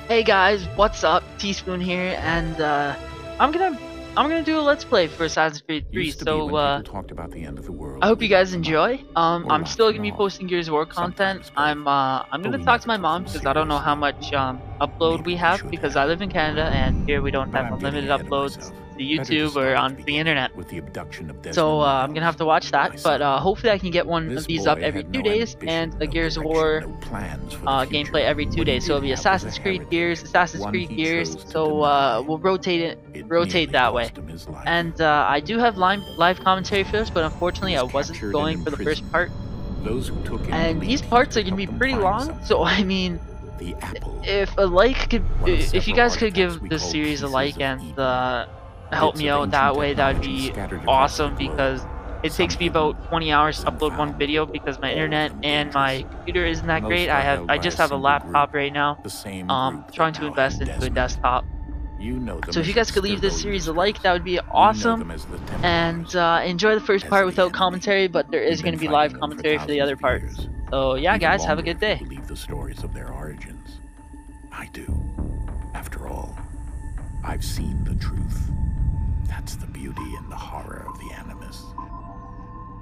Hey guys, what's up? Teaspoon here, and I'm gonna I'm gonna do a let's play for Assassin's Creed 3. Used to be So when people talked about the end of the I world, hope we you guys laughed them off enjoy. or I'm laughed still them gonna be off. posting Gears of War content. Sometimes both, I'm but gonna we talk to never my took mom them because I don't know how seriously. much upload we Maybe we have should because I have. live in Canada and here we don't But have I'm getting unlimited ahead of uploads myself. to Better to YouTube or start at the onto the beginning internet. with the abduction of So Desmond I'm gonna have Miles, to watch my that, but son. hopefully I can get one of This these up boy every had two no days and ambition, a no Gears of direction, War no plans for the gameplay future. every two What he days. So did it'll be have was a Assassin's Creed Gears, heritage, Assassin's one Creed he Gears. chose to So deny. we'll It rotate nearly that way. cost him his life. And I do have live commentary for this, but He unfortunately I was wasn't captured and going for the first imprisoned. part. Those who took him And these believed he parts are could gonna help be them pretty find long. something. So I mean, The apple, if a like could, one of if you several guys could artifacts give we this call series a pieces like of and Eden. help Bits me of out that ancient way, that would technology be scattered across the awesome globe. because it Some takes me hidden, about 20 hours to some upload one found, video because my all of internet them and dangerous. my computer isn't that great. Most are held I by a just have a single group, laptop right now. the same group Trying that to now invest had into a Desmond. desktop. You know them So if as you guys could leave this external series a like, eavesdroppers. that would be We know awesome. them as the And Templars, enjoy the first as part the without enemy. commentary, but there is We've going been to be live fighting them for commentary for the thousands other of parts. years. So yeah, Even guys, have a longer good if you day. believe the stories of their origins. I do. After all, I've seen the truth. That's the beauty and the horror of the Animus.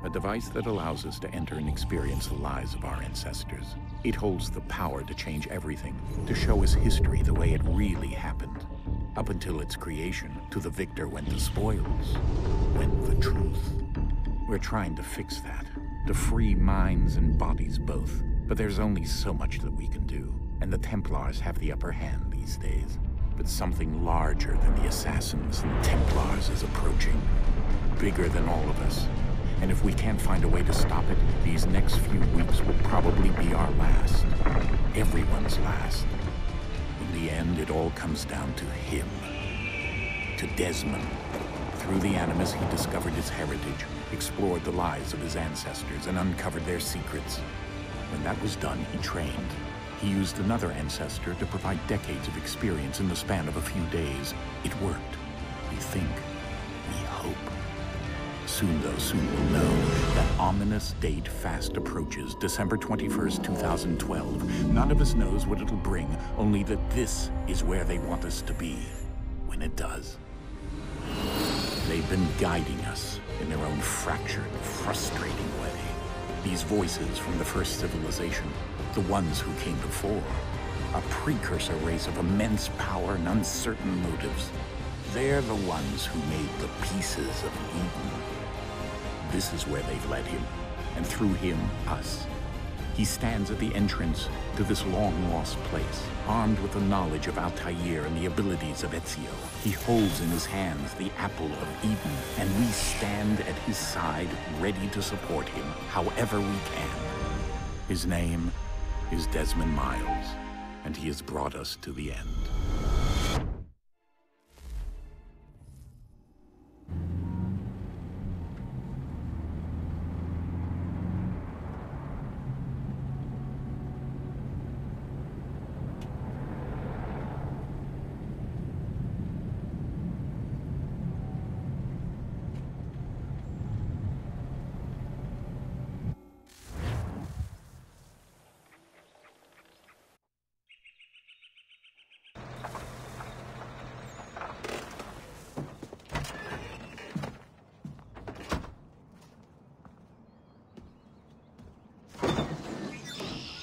A device that allows us to enter and experience the lives of our ancestors. It holds the power to change everything, to show us history the way it really happened. Up until its creation, to the victor went the spoils, went the truth. We're trying to fix that, to free minds and bodies both. But there's only so much that we can do, and the Templars have the upper hand these days. But something larger than the Assassins and Templars is approaching, bigger than all of us. And if we can't find a way to stop it, these next few weeks will probably be our last. Everyone's last. In the end, it all comes down to him. To Desmond. Through the Animus, he discovered his heritage, explored the lives of his ancestors, and uncovered their secrets. When that was done, he trained. He used another ancestor to provide decades of experience in the span of a few days. It worked. We think. We hope. Soon, though, soon we'll know. That ominous date fast approaches, December 21st, 2012. None of us knows what it'll bring, only that this is where they want us to be, when it does. They've been guiding us in their own fractured, frustrating way. These voices from the first civilization, the ones who came before, a precursor race of immense power and uncertain motives. They're the ones who made the pieces of Eden. This is where they've led him, and through him, us. He stands at the entrance to this long-lost place, armed with the knowledge of Altair and the abilities of Ezio. He holds in his hands the apple of Eden, and we stand at his side, ready to support him however we can. His name is Desmond Miles, and he has brought us to the end.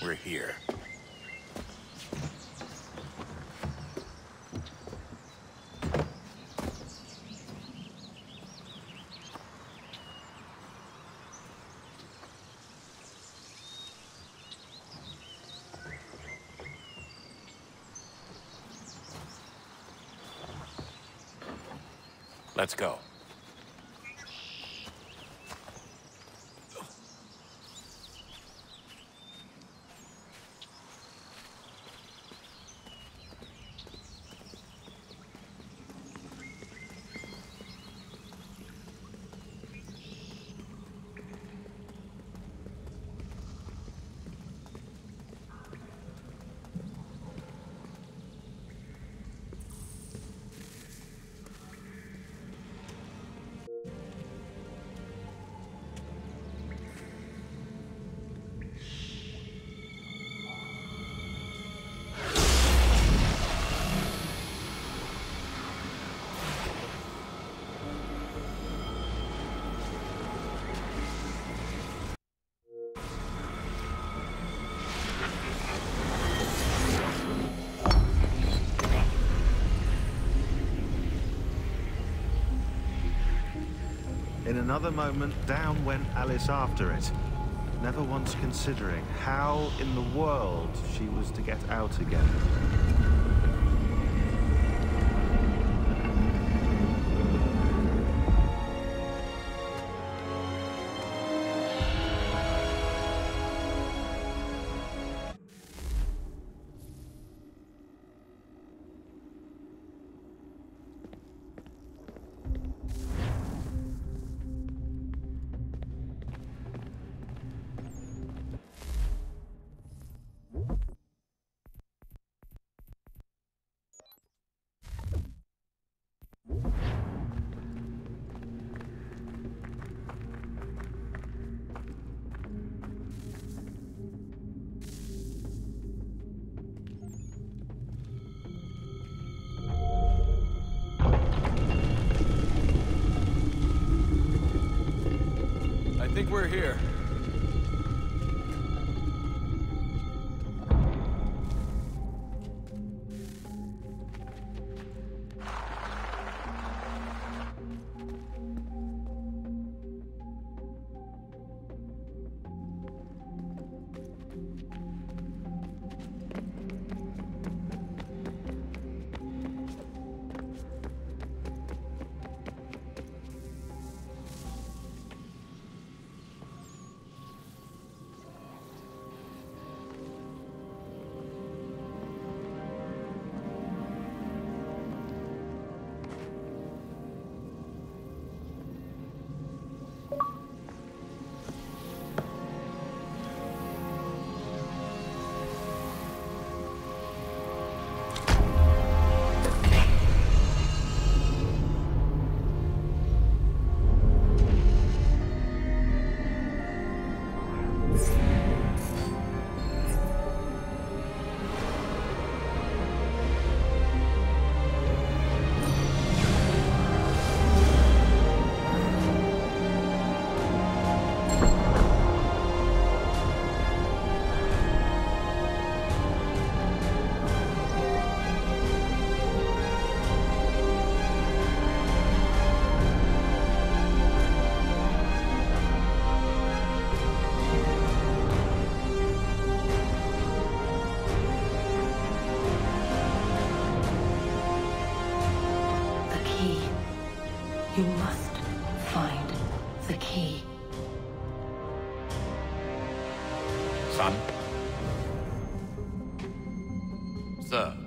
We're here. Let's go. another moment, down went Alice after it, never once considering how in the world she was to get out again. I think we're here. You must find the key. Son? Sir.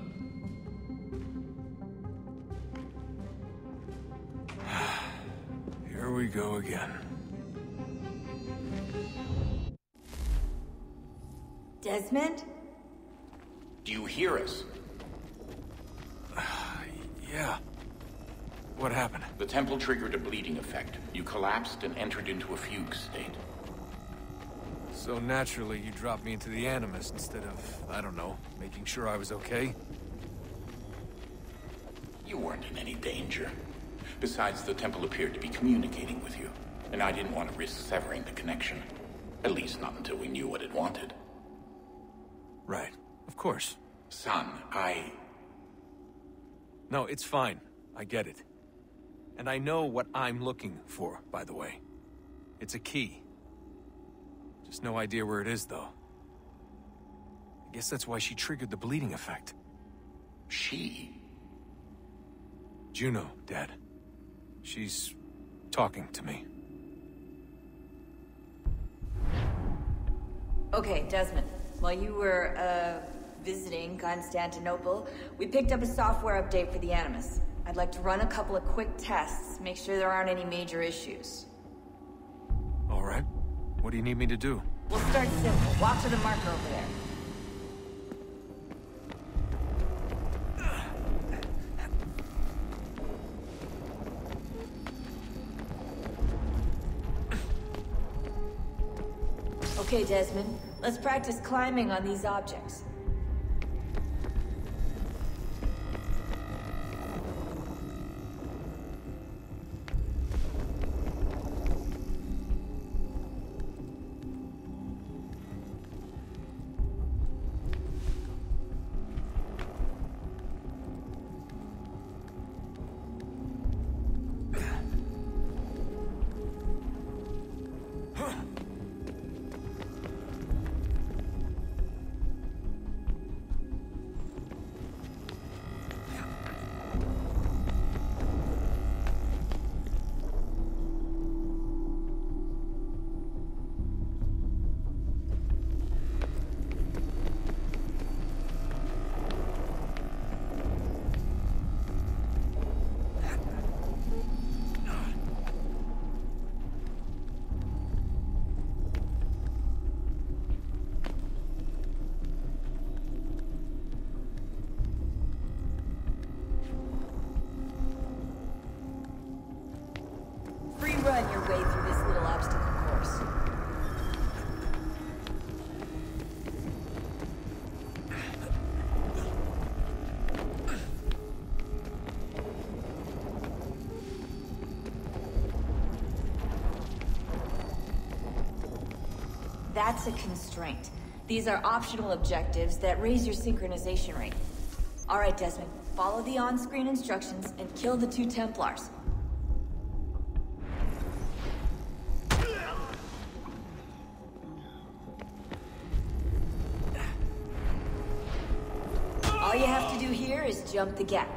Here we go again. Desmond? Do you hear us? Yeah. What happened? The temple triggered a bleeding effect. You collapsed and entered into a fugue state. So naturally, you dropped me into the Animus instead of, I don't know, making sure I was okay? You weren't in any danger. Besides, the temple appeared to be communicating with you, and I didn't want to risk severing the connection. At least not until we knew what it wanted. Right. Of course. Son, No, it's fine. I get it. And I know what I'm looking for, by the way. It's a key. Just no idea where it is, though. I guess that's why she triggered the bleeding effect. She? Juno, Dad. She's talking to me. Okay, Desmond. While you were, visiting Constantinople, we picked up a software update for the Animus. I'd like to run a couple of quick tests, make sure there aren't any major issues. All right. What do you need me to do? We'll start simple. Walk to the marker over there. Okay, Desmond. Let's practice climbing on these objects. That's a constraint. These are optional objectives that raise your synchronization rate. Alright, Desmond. Follow the on-screen instructions and kill the 2 Templars. All you have to do here is jump the gap.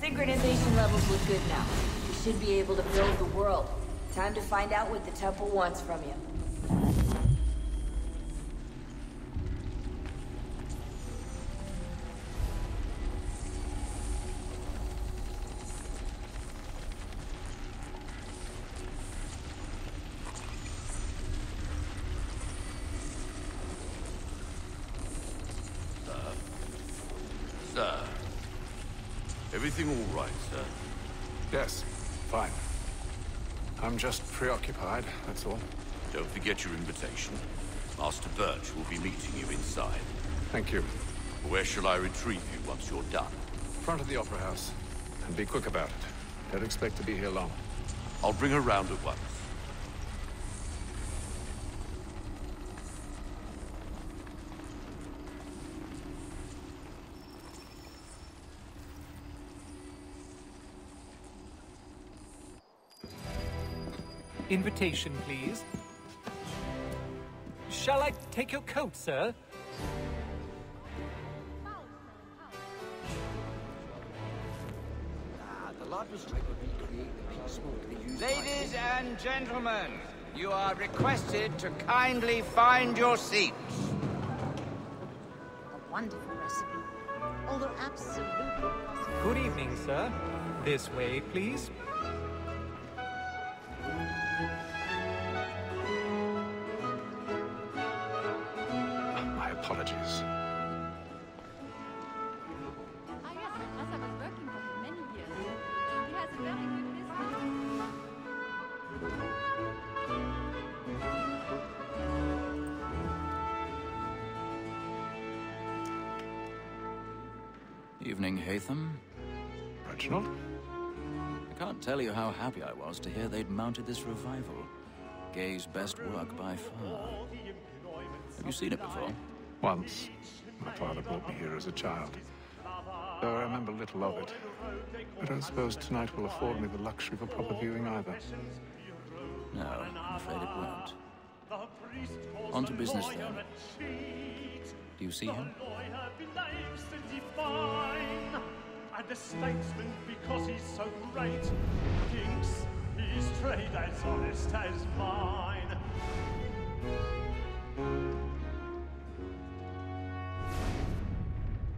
Synchronization levels look good now. We should be able to build the world. Time to find out what the temple wants from you. Sir. Everything all right, sir? Yes, fine. I'm just preoccupied, that's all. Don't forget your invitation. Master Birch will be meeting you inside. Thank you. Where shall I retrieve you once you're done? Front of the Opera House. And be quick about it. Don't expect to be here long. I'll bring her round at once. Invitation, please. Shall I take your coat, sir? Ladies and gentlemen, you are requested to kindly find your seats. A wonderful recipe, although absolutely impossible. Good evening, sir. This way, please. My apologies. Ah yes, as I was working for him many years, he has a very good business. Evening, Hatham. Reginald? I can't tell you how happy I was to hear they'd mounted this revival. Gay's best work by far. Have you seen it before? Once. My father brought me here as a child. Though I remember little of it. I don't suppose tonight will afford me the luxury of a proper viewing either. No, I'm afraid it won't. On to business, then. Do you see him? And the statesman, because he's so great, thinks his trade as honest as mine.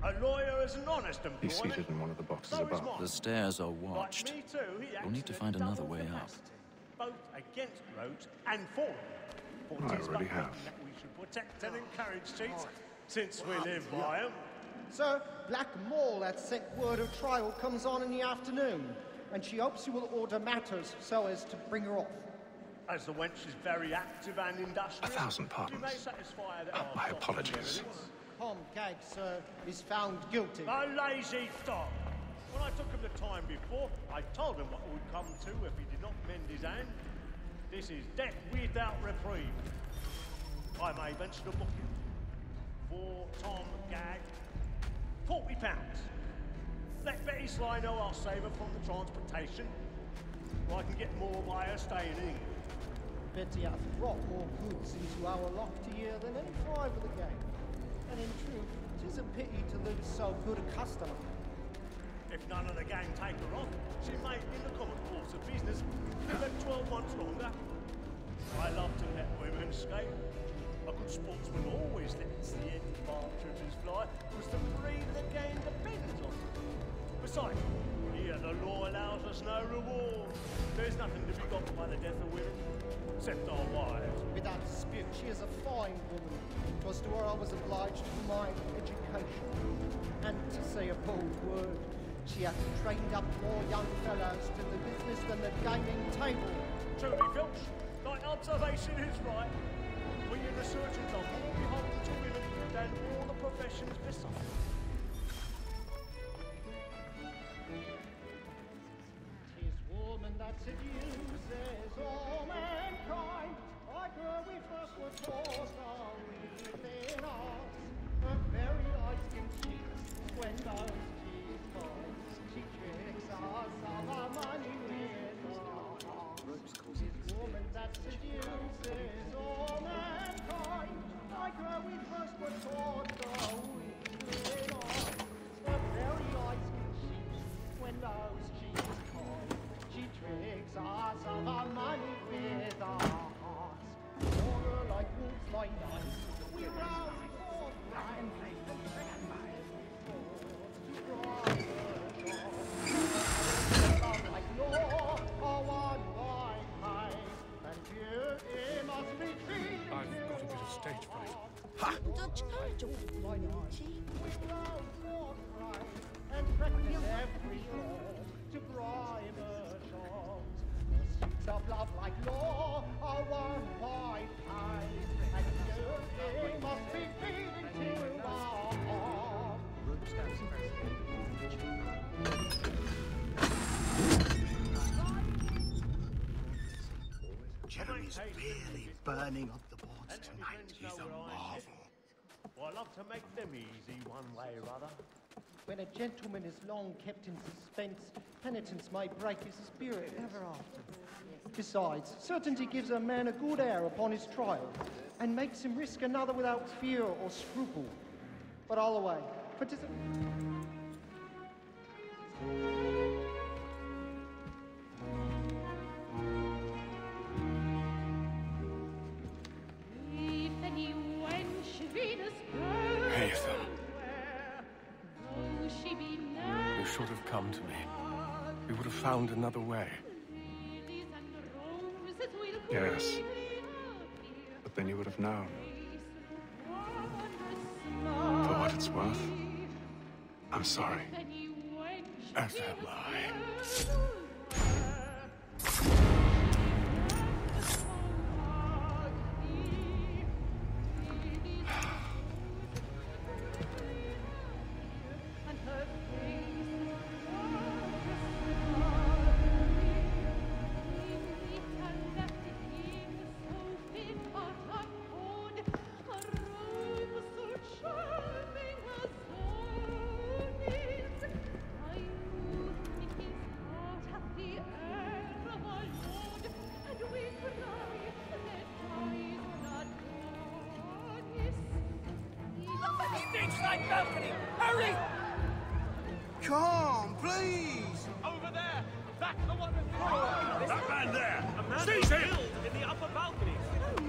A lawyer is an honest employment. He's seated in one of the boxes above. The stairs are watched. We'll need to find another way up. Both against roads and for them. I already have. We should protect and encourage cheats, since we live by them. Sir, Black Mall had sent word her trial comes on in the afternoon, and she hopes you will order matters so as to bring her off. As the wench is very active and industrious, 1,000 pardons. you may satisfy that My apologies. Tom Gag, sir, is found guilty. A lazy dog! When I took him the time before, I told him what would come to if he did not mend his hand. This is death without reprieve. I may venture to book him. For Tom Gag, £40. Let Betty Sly know I'll save her from the transportation, or I can get more by her staying in England. Betty hath brought more goods into our lofty year than any five of the gang. And in truth, 'tis a pity to lose so good a customer. If none of the gang take her off, she may, in the common course of business, live 12 months longer. I love to let women skate. A good sportsman always lets the end of partridges fly, because the breed of the game depends on it. Besides, here the law allows us no reward. There's nothing to be got by the death of women, except our wives. Without dispute, she is a fine woman. 'Twas to her I was obliged for my education. And to say a bold word, she hath trained up more young fellows to the business than the gaming table. Truly, Filch, thy observation is right. We in the surgeons are more beholden to women than all the professions besides. Tis woman that seduces all mankind. Like her we first were taught our within us. Her very eyes can cheat when those cheese balls. She tricks us of our money with her hearts. Tis woman that seduces all mankind. Like her we first were taught our within us. Her very eyes can cheat when those cheese balls. She tricks us of our money with our hearts. For her like wolves by night, we rouse for crime. Like law, or one by high, and here it must retreat. I've got a bit of stage fright. Ha! We rouse for crime, and practice every law to bribe her charms. Pursuits of love like law are won by high, and here it must be feed into our arms. Jeremy's really burning up the boards tonight. He's a marvel. Well, I love to make them easy one way or other. When a gentleman is long kept in suspense, penitence may break his spirit ever after. Besides, certainty gives a man a good air upon his trial, and makes him risk another without fear or scruple. But all away, Haytham. You should have come to me. We would have found another way. Yes. But then you would have known. For what it's worth, I'm sorry. As am I. Balcony! Hurry! Come, please! Over there! That's the one that's... That man there! A man Seize was him! killed in the upper balcony.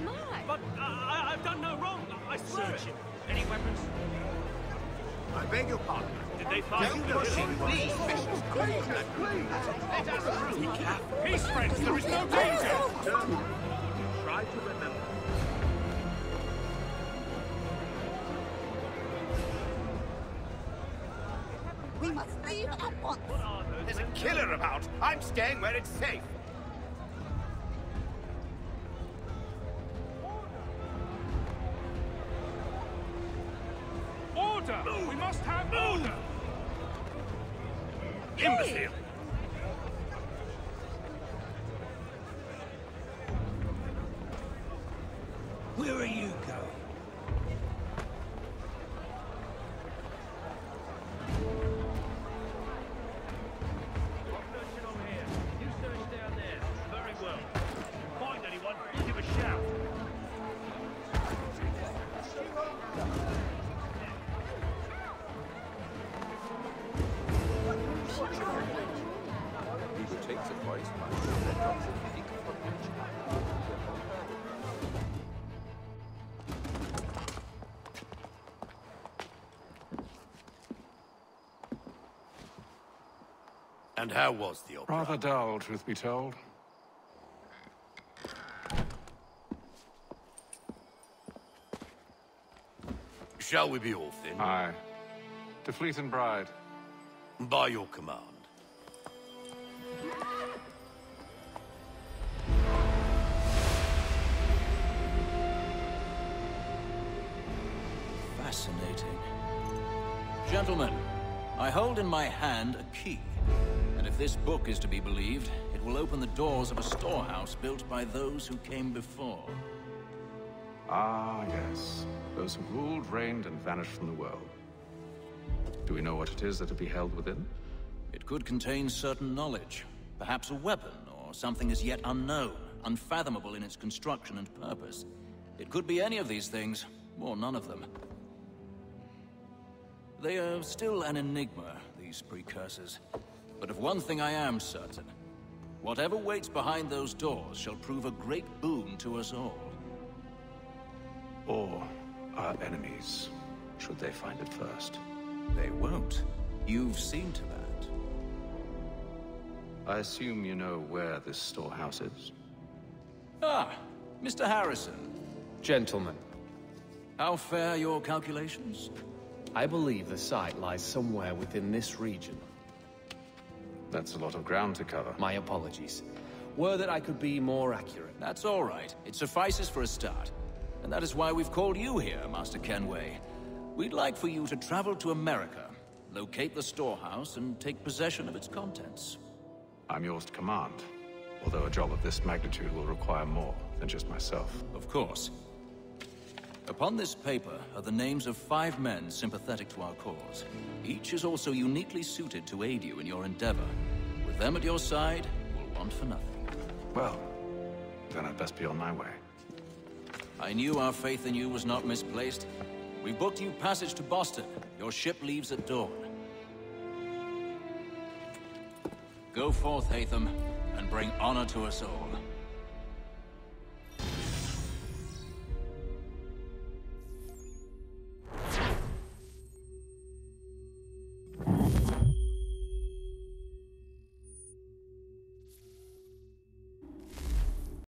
Oh, my! But I've done no wrong. I swear it. Any weapons? I beg your pardon. Did they find Don't the push building? him, please, Mrs. Please. Let us through. Be careful. Peace, friends! There is no danger! Try to remember. We must leave at once. There's a killer about. I'm staying where it's safe. Order! We must have order! Imbecile! Where are you going? And how was the opera? Rather dull, truth be told. Shall we be off then? Aye. To Fleet and Bride. By your command. Fascinating. Gentlemen, I hold in my hand a key. And if this book is to be believed, it will open the doors of a storehouse built by those who came before. Ah, yes. Those who ruled, reigned, and vanished from the world. Do we know what it is that will be held within? It could contain certain knowledge. Perhaps a weapon, or something as yet unknown, unfathomable in its construction and purpose. It could be any of these things, or none of them. They are still an enigma, these precursors. But of one thing I am certain. Whatever waits behind those doors shall prove a great boon to us all. Or our enemies, should they find it first. They won't. You've seen to that. I assume you know where this storehouse is? Ah, Mr. Harrison. Gentlemen. How fare your calculations? I believe the site lies somewhere within this region. That's a lot of ground to cover. My apologies. Were that I could be more accurate. That's all right. It suffices for a start. And that is why we've called you here, Master Kenway. We'd like for you to travel to America, locate the storehouse, and take possession of its contents. I'm yours to command. Although a job of this magnitude will require more than just myself. Of course. Upon this paper are the names of 5 men sympathetic to our cause. Each is also uniquely suited to aid you in your endeavor. With them at your side, you'll want for nothing. Well, then I'd best be on my way. I knew our faith in you was not misplaced. We booked you passage to Boston. Your ship leaves at dawn. Go forth, Hatham, and bring honor to us all.